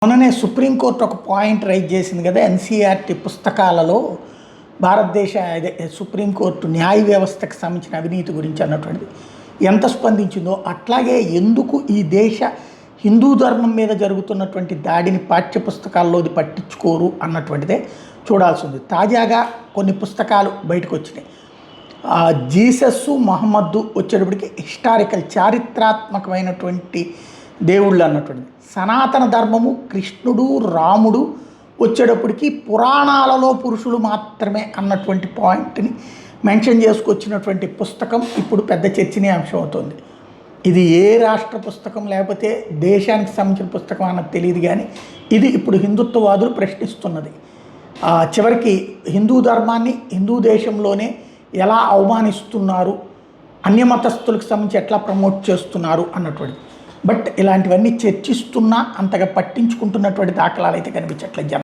మొన్ననే సుప్రీంకోర్టు ఒక point rise చేసింది కదా, ఎన్సీఆర్టీ పుస్తకాలలో భారతదేశ సుప్రీంకోర్టు న్యాయ వ్యవస్థకు సంబంధించిన అవినీతి గురించి అన్నటువంటిది ఎంత స్పందించిందో, అట్లాగే ఎందుకు ఈ దేశ హిందూ ధర్మం మీద జరుగుతున్నటువంటి దాడిని పాఠ్యపుస్తకాల్లోది పట్టించుకోరు అన్నటువంటిదే చూడాల్సి ఉంది. తాజాగా కొన్ని పుస్తకాలు బయటకు వచ్చినాయి. జీసస్ మహమ్మద్దు వచ్చేటప్పటికి హిస్టారికల్ చారిత్రాత్మకమైనటువంటి దేవుళ్ళు అన్నటువంటిది. సనాతన ధర్మము కృష్ణుడు రాముడు వచ్చేటప్పటికి పురాణాలలో పురుషులు మాత్రమే అన్నటువంటి పాయింట్ని మెన్షన్ చేసుకొచ్చినటువంటి పుస్తకం ఇప్పుడు పెద్ద చర్చనీయాంశం అవుతుంది. ఇది ఏ రాష్ట్ర పుస్తకం లేకపోతే దేశానికి సంబంధించిన పుస్తకం అన్నది తెలియదు, కానీ ఇది ఇప్పుడు హిందుత్వవాదులు ప్రశ్నిస్తున్నది. చివరికి హిందూ ధర్మాన్ని హిందూ దేశంలోనే ఎలా అవమానిస్తున్నారు, అన్యమతస్థులకు సంబంధించి ఎట్లా ప్రమోట్ చేస్తున్నారు అన్నటువంటిది. బట్ ఇలాంటివన్నీ చర్చిస్తున్నా అంతగా పట్టించుకుంటున్నటువంటి దాఖలాలు అయితే కనిపించట్లేదు.